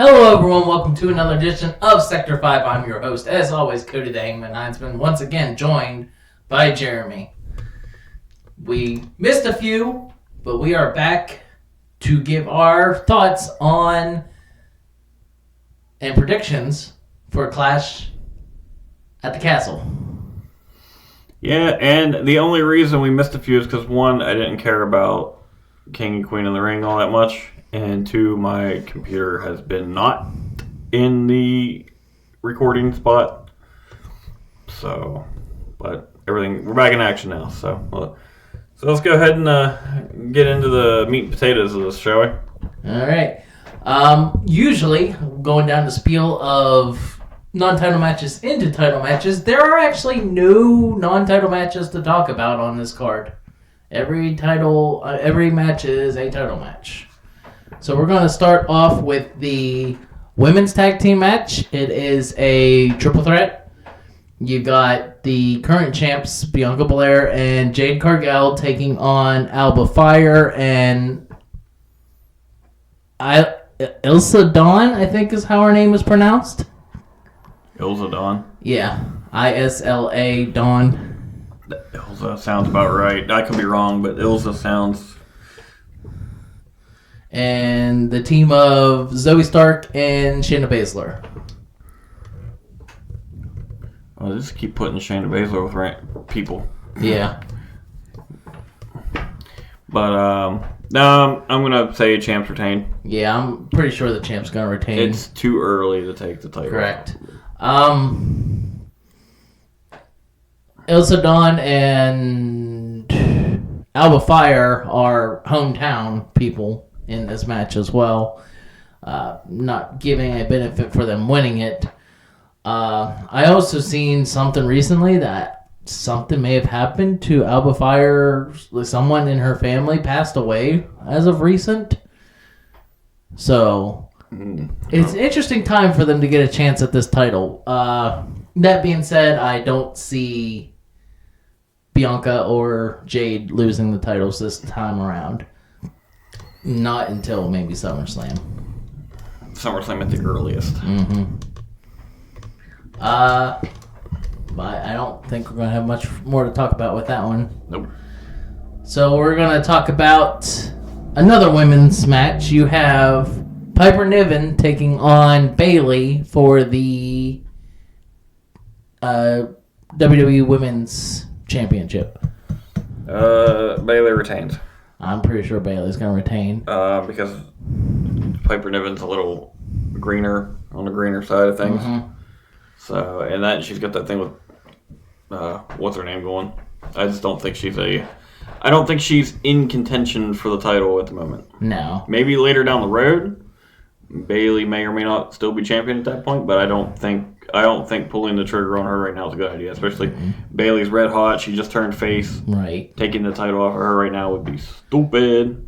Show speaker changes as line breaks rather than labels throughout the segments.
Hello everyone, welcome to another edition of Sector 5. I'm your host, as always, Cody the Hangman Heinzman, once again joined by Jeremy. We missed a few, but we are back to give our thoughts on and predictions for Clash at the Castle.
Yeah, and the only reason we missed a few is because, one, I didn't care about King and Queen in the Ring all that much. And two, my computer has been not in the recording spot. So, but everything, we're back in action now. So let's go ahead and get into the meat and potatoes of this, shall we?
All right. Usually, going down the spiel of non-title matches into title matches, there are actually no non-title matches to talk about on this card. Every match is a title match. So we're going to start off with the women's tag team match. It is a triple threat. You got the current champs, Bianca, Belair, and Jade Cargill taking on Alba, Fyre, and Isla Dawn, I think is how her name is pronounced.
Ilza Dawn?
Yeah, Isla Dawn.
Ilza sounds about right. I could be wrong, but Ilza sounds...
And the team of Zoey Stark and Shayna Baszler.
I'll just keep putting Shayna Baszler with people.
Yeah.
But, no, I'm going to say champs retain.
Yeah, I'm pretty sure the champ's going to retain.
It's too early to take the title.
Correct. Ilsa Dawn and Alba Fyre are hometown people in this match as well. Not giving a benefit for them winning it. I also seen something recently that something may have happened to Alba Fyre. Someone in her family passed away as of recent. So it's an interesting time for them to get a chance at this title. That being said, I don't see Bianca or Jade losing the titles this time around. Not until maybe SummerSlam.
SummerSlam at the earliest.
Mm-hmm. But I don't think we're going to have much more to talk about with that one.
Nope.
So we're going to talk about another women's match. You have Piper Niven taking on Bayley for the WWE Women's Championship.
Bayley retains.
I'm pretty sure Bayley's going to retain.
Because Piper Niven's a little greener, on the greener side of things.
Mm-hmm.
So, and that she's got that thing with, what's her name going? I just don't think I don't think she's in contention for the title at the moment.
No.
Maybe later down the road, Bayley may or may not still be champion at that point, but I don't think pulling the trigger on her right now is a good idea. Especially Bayley's red hot. She just turned face.
Right.
Taking the title off of her right now would be stupid.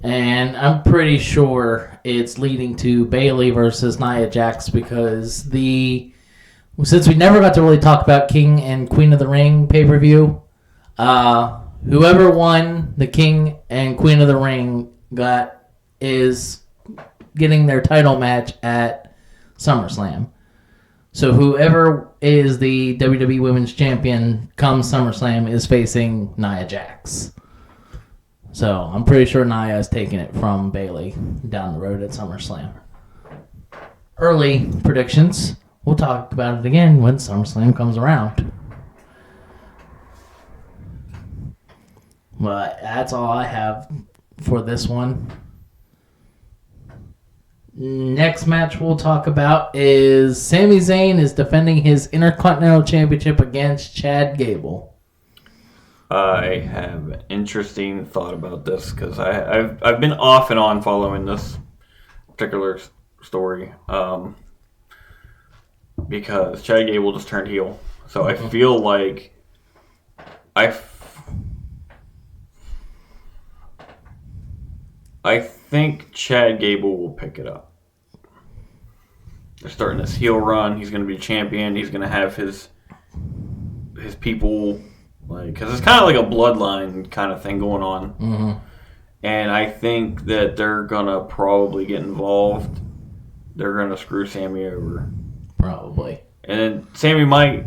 And I'm pretty sure it's leading to Bayley versus Nia Jax because since we never got to really talk about King and Queen of the Ring pay-per-view, whoever won the King and Queen of the Ring is getting their title match at SummerSlam. So whoever is the WWE Women's Champion come SummerSlam is facing Nia Jax. So I'm pretty sure Nia is taking it from Bayley down the road at SummerSlam. Early predictions. We'll talk about it again when SummerSlam comes around. But that's all I have for this one. Next match we'll talk about is Sami Zayn is defending his Intercontinental Championship against Chad Gable.
I have an interesting thought about this because I've been off and on following this particular story because Chad Gable just turned heel. So I feel like I think Chad Gable will pick it up. They're starting this heel run. He's going to be champion. He's going to have his people, because it's kind of like a bloodline kind of thing going on.
Mm-hmm.
And I think that they're going to probably get involved they're going to screw Sami over.
Probably.
And then Sami might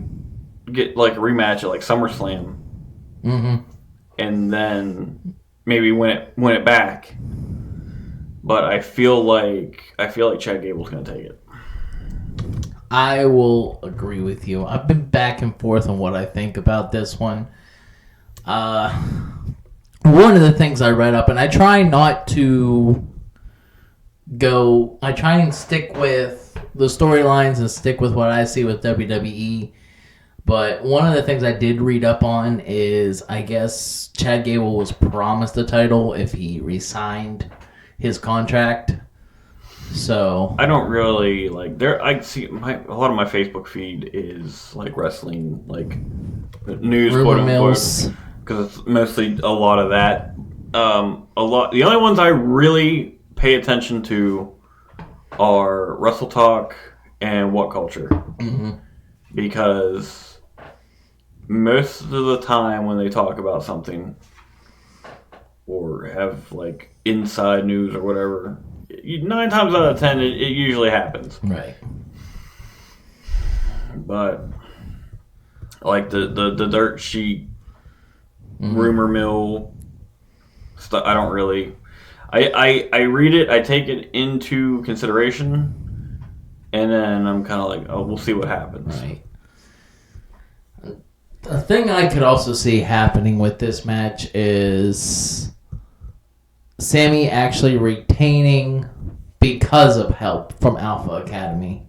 get like a rematch at like SummerSlam.
Mm-hmm.
And then maybe win it back. But I feel like Chad Gable's going to take it.
I will agree with you. I've been back and forth on what I think about this one. One of the things I read up, and I try not to I try and stick with the storylines and stick with what I see with WWE. But one of the things I did read up on is, I guess, Chad Gable was promised a title if he re-signed his contract. So
I don't really like there. I see a lot of my Facebook feed is like wrestling, like news, quote unquote, because it's mostly a lot of that. The only ones I really pay attention to are Wrestle Talk and What Culture, because most of the time when they talk about something or have like inside news or whatever. 9 times out of 10, it usually happens.
Right.
But like the dirt sheet, rumor mill stuff, I don't really. I read it, I take it into consideration, and then I'm kind of like, oh, we'll see what happens.
Right. The thing I could also see happening with this match is Sami actually retaining because of help from Alpha Academy.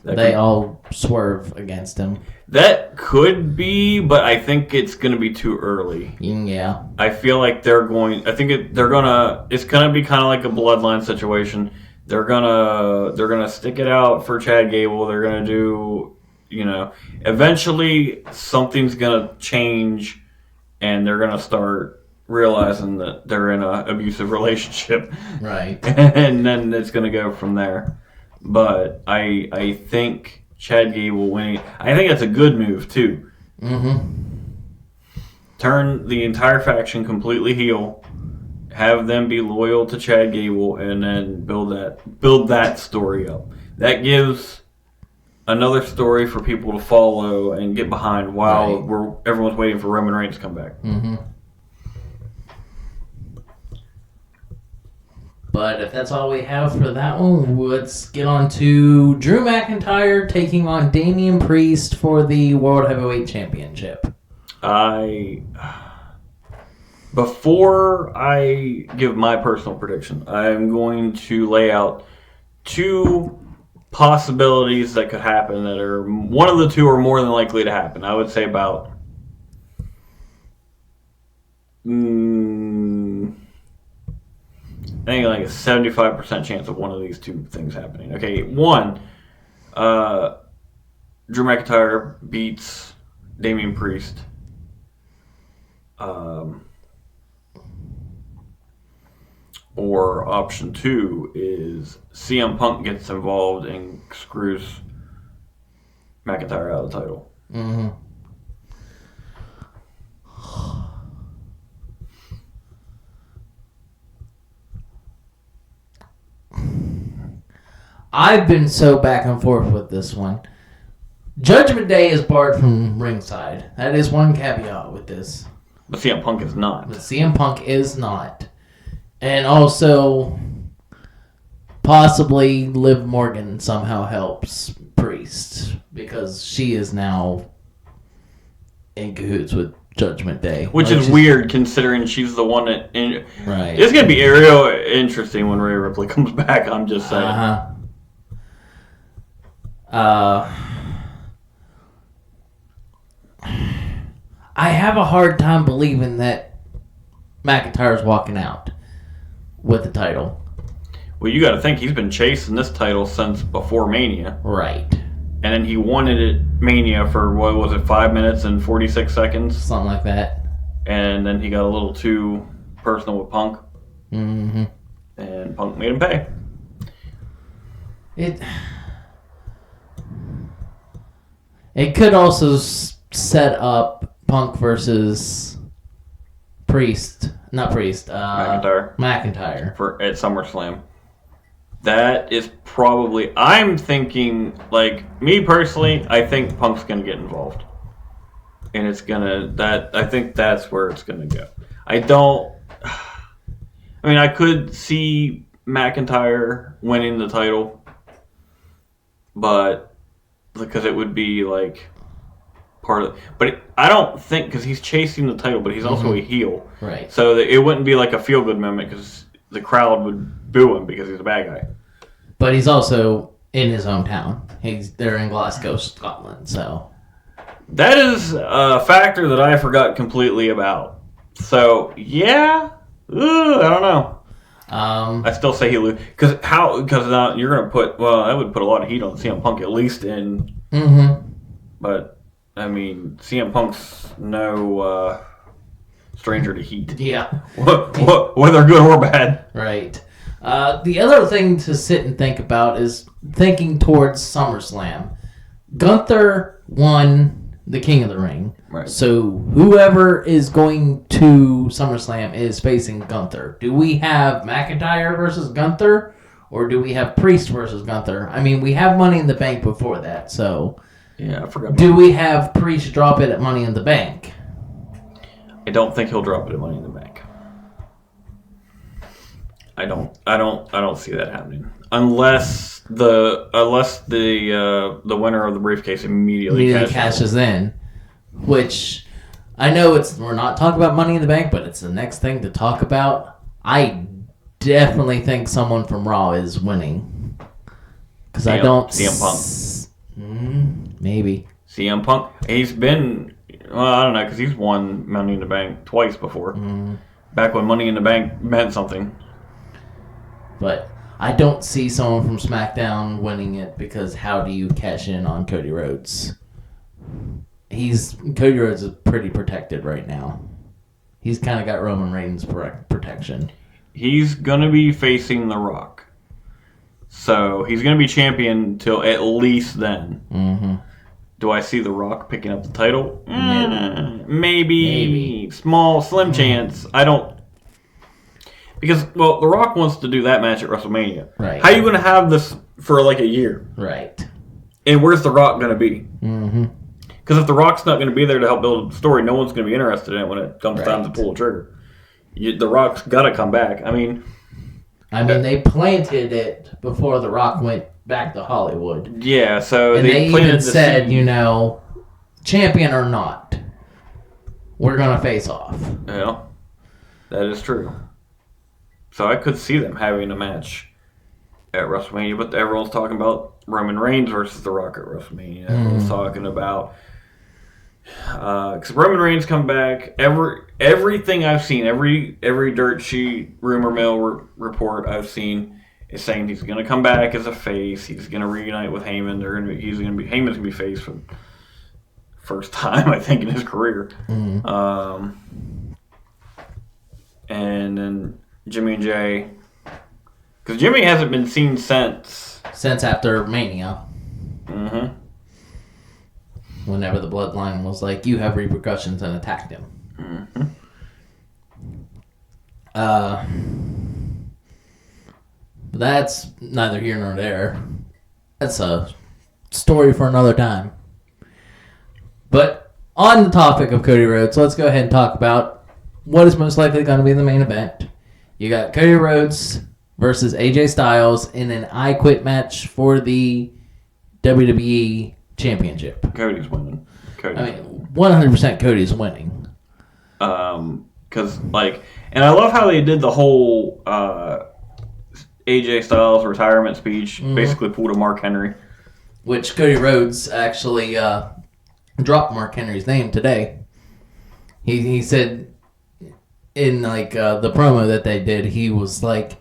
They all swerve against him.
That could be, but I think it's going to be too early.
Yeah.
I feel like they're going. I think it's going to be kind of like a bloodline situation. They're gonna stick it out for Chad Gable. They're gonna do, eventually something's gonna change, and they're gonna start realizing that they're in an abusive relationship.
Right.
And then it's going to go from there. But I think Chad Gable winning, I think that's a good move too. Turn the entire faction completely heel, have them be loyal to Chad Gable, and then build that story up. That gives another story for people to follow and get behind while everyone's waiting for Roman Reigns to come back.
But if that's all we have for that one, let's get on to Drew McIntyre taking on Damien Priest for the World Heavyweight Championship.
Before I give my personal prediction, I'm going to lay out 2 possibilities that could happen that are, one of the 2 are more than likely to happen. I would say about I think like a 75% chance of one of these 2 things happening. Okay, 1, Drew McIntyre beats Damien Priest. Or option 2 is CM Punk gets involved and screws McIntyre out of the title.
I've been so back and forth with this one. Judgment Day is barred from ringside. That is one caveat with this.
But CM Punk is not.
But CM Punk is not. And also, possibly Liv Morgan somehow helps Priest, because she is now in cahoots with Judgment Day.
Which is weird, considering she's the one that...
Right.
It's going to be real interesting when Rhea Ripley comes back, I'm just saying.
I have a hard time believing that McIntyre's walking out with the title.
Well, you got to think he's been chasing this title since before Mania.
Right.
And then he won it at Mania for, 5 minutes and 46 seconds?
Something like that.
And then he got a little too personal with Punk. And Punk made him pay.
It could also set up Punk versus McIntyre
at SummerSlam. That is probably... I'm thinking, like, me personally, I think Punk's going to get involved. And it's going to... I think that's where it's going to go. I don't... I mean, I could see McIntyre winning the title. But... Because it would be, like... part of... But I don't think... Because he's chasing the title, but he's also a heel.
Right.
So that it wouldn't be like a feel-good moment because the crowd would boo him because he's a bad guy.
But he's also in his hometown. They're in Glasgow, Scotland, so...
That is a factor that I forgot completely about. So, yeah. I don't know. I still say he loses. Because now you're going to put... Well, that would put a lot of heat on CM Punk, at least in...
Mm-hmm.
But, I mean, CM Punk's no stranger to heat.
Yeah.
Whether good or bad.
Right. The other thing to sit and think about is thinking towards SummerSlam. Gunther won the King of the Ring.
Right.
So whoever is going to SummerSlam is facing Gunther. Do we have McIntyre versus Gunther? Or do we have Priest versus Gunther? I mean, we have Money in the Bank before that, so...
Yeah, I forgot.
Do we have Priest drop it at Money in the Bank?
I don't think he'll drop it at Money in the Bank. I don't see that happening unless the winner of the briefcase immediately
cashes in, which I know we're not talking about Money in the Bank, but it's the next thing to talk about. I definitely think someone from Raw is winning because I don't
CM Punk.
Maybe
CM Punk. He's been I don't know because he's won Money in the Bank twice before. Back when Money in the Bank meant something.
But I don't see someone from SmackDown winning it because how do you cash in on Cody Rhodes? Cody Rhodes is pretty protected right now. He's kind of got Roman Reigns' protection.
He's going to be facing The Rock. So he's going to be champion till at least then. Mm-hmm. Do I see The Rock picking up the title? Maybe. Small, slim chance. I don't... Because, well, The Rock wants to do that match at WrestleMania.
Right.
How are you going to have this for like a year?
Right.
And where's The Rock going to be?
Mm-hmm.
Because if The Rock's not going to be there to help build the story, no one's going to be interested in it when it comes time to pull the trigger. The Rock's got to come back. I mean,
they planted it before The Rock went back to Hollywood.
Yeah, so
and they even said, champion or not, we're going to face off.
Yeah, that is true. So I could see them having a match at WrestleMania, but everyone's talking about Roman Reigns versus The Rock at WrestleMania. Everyone's talking about... Because Roman Reigns come back, everything I've seen, every dirt sheet, rumor mill report I've seen is saying he's going to come back as a face. He's going to reunite with Heyman. Heyman's going to be face for the first time, I think, in his career. And then Jimmy and Jay, because Jimmy hasn't been seen since
after Mania.
Mm-hmm.
Whenever the Bloodline was like, you have repercussions, and attacked him.
Mm-hmm.
That's neither here nor there. That's a story for another time. But on the topic of Cody Rhodes, let's go ahead and talk about what is most likely going to be the main event. You got Cody Rhodes versus AJ Styles in an I Quit match for the WWE Championship.
Cody's winning.
100% Cody's winning.
Because, and I love how they did the whole AJ Styles retirement speech, basically pulled a Mark Henry.
Which Cody Rhodes actually dropped Mark Henry's name today. He said in the promo that they did, he was like,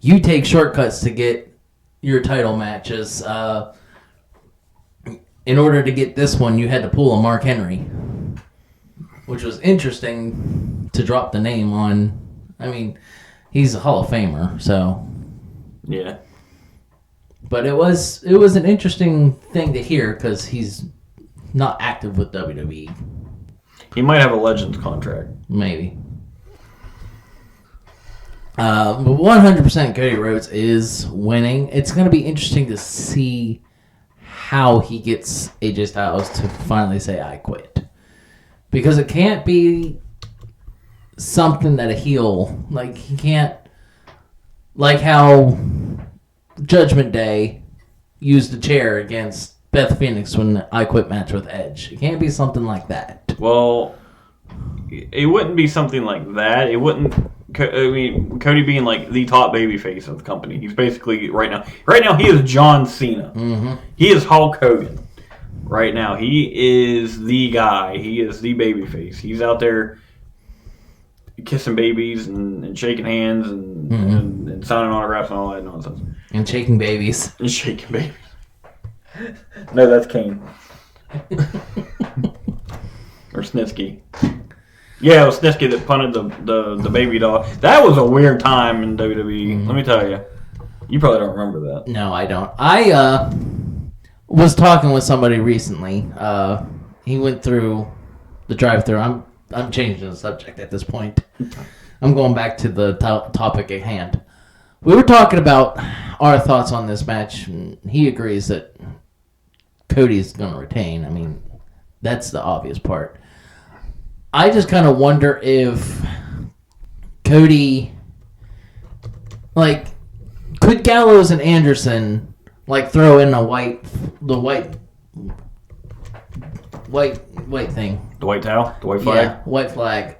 you take shortcuts to get your title matches. In order to get this one, you had to pull a Mark Henry. Which was interesting to drop the name on. I mean, he's a Hall of Famer, so...
Yeah.
But it was an interesting thing to hear because he's not active with WWE.
He might have a Legends contract.
Maybe. But 100% Cody Rhodes is winning. It's going to be interesting to see how he gets AJ Styles to finally say, I quit. Because it can't be something that a heel, like, he can't, like how Judgment Day used a chair against Beth Phoenix when the I Quit match with Edge. It can't be something like that.
Well, it wouldn't be something like that. It wouldn't. I mean, Cody being like the top babyface of the company. He's basically right now. Right now, he is John Cena.
Mm-hmm.
He is Hulk Hogan. Right now, he is the guy. He is the babyface. He's out there kissing babies and shaking hands and, and signing autographs and all that nonsense.
And shaking babies.
And shaking babies. No, that's Kane. Or Snitsky. Yeah, it was Snitsky that punted the baby doll. That was a weird time in WWE. Let me tell you. You probably don't remember that.
No, I don't. I was talking with somebody recently. He went through the drive-thru. I'm changing the subject at this point. I'm going back to the topic at hand. We were talking about our thoughts on this match, and he agrees that Cody's going to retain. I mean, that's the obvious part. I just kind of wonder if Cody, like, could Gallows and Anderson, like, throw in the white thing?
The white towel? The white flag?
Yeah, white flag.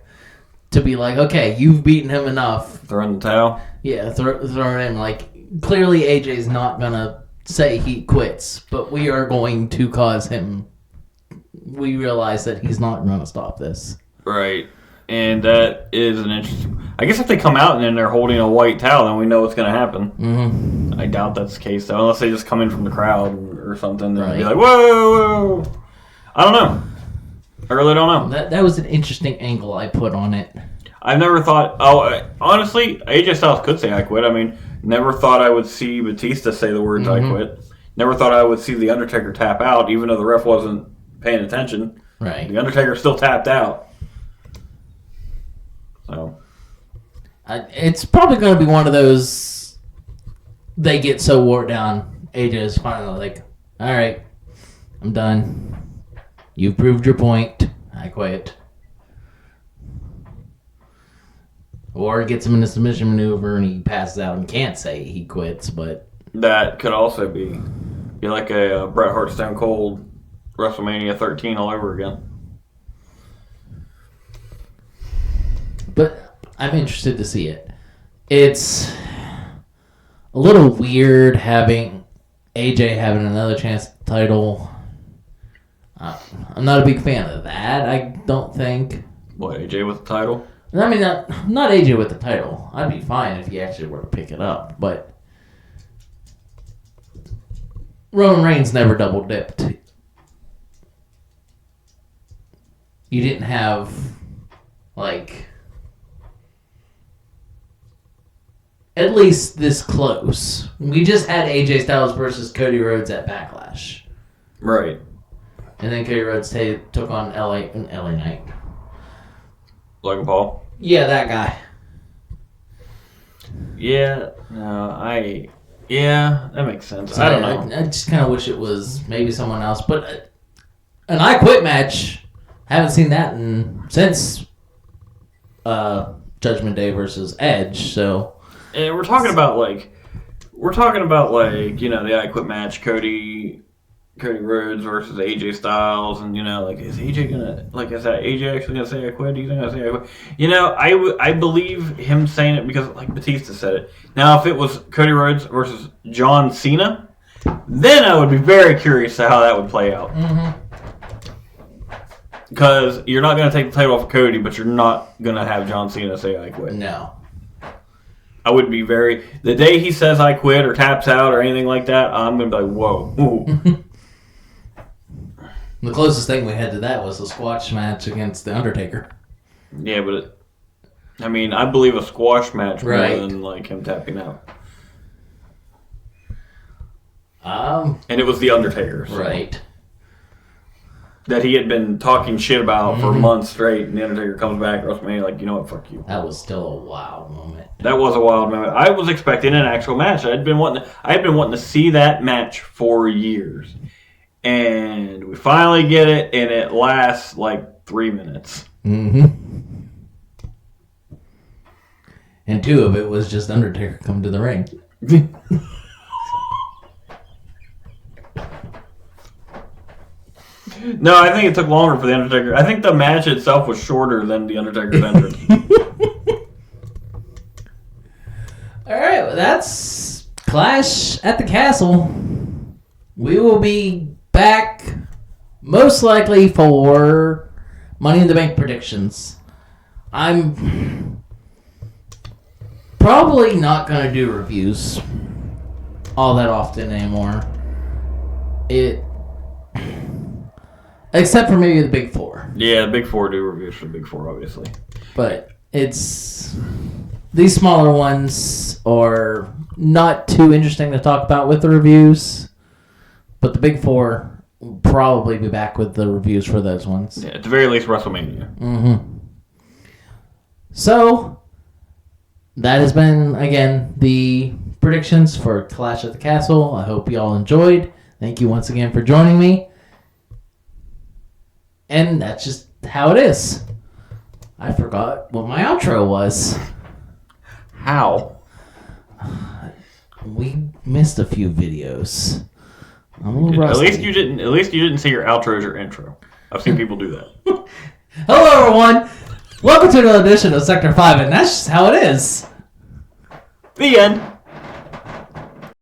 To be like, okay, you've beaten him enough.
Throw in the towel?
Yeah, throw it in. Like, clearly AJ's not going to say he quits, but we are going to cause him. We realize that he's not going to stop this.
Right. And that is an interesting... I guess if they come out and then they're holding a white towel, then we know what's going to happen.
Mm-hmm.
I doubt that's the case, though, unless they just come in from the crowd or something and
right.
be like, whoa, whoa. I don't know. I really don't know.
That was an interesting angle I put on it.
I've never thought... honestly, AJ Styles could say I quit. I mean, never thought I would see Batista say the words I quit. Never thought I would see The Undertaker tap out, even though the ref wasn't paying attention.
Right.
The Undertaker still tapped out. So...
it's probably going to be one of those, they get so wore down, AJ is finally like, all right, I'm done. You've proved your point. I quit. Or gets him in a submission maneuver and he passes out and can't say he quits, but... That
could also be like a Bret Hart Stone Cold WrestleMania 13 all over again.
But I'm interested to see it. It's a little weird having AJ having another chance at the title. I'm not a big fan of that, I don't think.
What, AJ with the title?
I mean, not AJ with the title. I'd be fine if he actually were to pick it up, but Roman Reigns never double dipped. You didn't have, like, at least this close. We just had AJ Styles versus Cody Rhodes at Backlash.
Right.
And then Cody Rhodes took on LA Knight.
Logan Paul?
Yeah, that guy.
Yeah, that makes sense. So I don't know.
I just kind of wish it was maybe someone else. But an I Quit match, haven't seen that since Judgment Day versus Edge, so...
And we're talking about like, you know, the I Quit match, Cody Rhodes versus AJ Styles, and, you know, like, is AJ gonna, like, is that AJ actually gonna say I quit? Do you think I say I quit? You know, I believe him saying it because, like, Batista said it. Now, if it was Cody Rhodes versus John Cena, then I would be very curious to how that would play out. Because you're not gonna take the title off of Cody, but you're not gonna have John Cena say I quit.
No.
I would be the day he says I quit or taps out or anything like that, I'm gonna be like, whoa.
The closest thing we had to that was a squash match against The Undertaker.
Yeah, but I believe a squash match more
right.
than like him tapping out.
And
it was The Undertaker. So.
Right.
that he had been talking shit about for months straight, and the Undertaker comes back at WrestleMania like, you know what, fuck you.
That was still a wild moment.
That was a wild moment. I was expecting an actual match. I had been wanting to see that match for years, and we finally get it, and it lasts like 3 minutes.
Mm-hmm. And 2 of it was just Undertaker come to the ring.
No, I think it took longer for the Undertaker. I think the match itself was shorter than the Undertaker's entrance.
Alright, well, that's Clash at the Castle. We will be back most likely for Money in the Bank predictions. I'm probably not going to do reviews all that often anymore. Except for maybe the Big Four.
Yeah, the Big Four do reviews for the Big Four, obviously.
But it's... These smaller ones are not too interesting to talk about with the reviews. But the Big Four will probably be back with the reviews for those ones.
Yeah, at the very least, WrestleMania.
Mm-hmm. So, that has been, again, the predictions for Clash at the Castle. I hope you all enjoyed. Thank you once again for joining me. And that's just how it is. I forgot what my outro was.
How?
We missed a few videos. I'm a little rusty.
At least you didn't say your outro as your intro. I've seen people do that.
Hello, everyone. Welcome to another edition of Sector 5, and that's just how it is.
The end.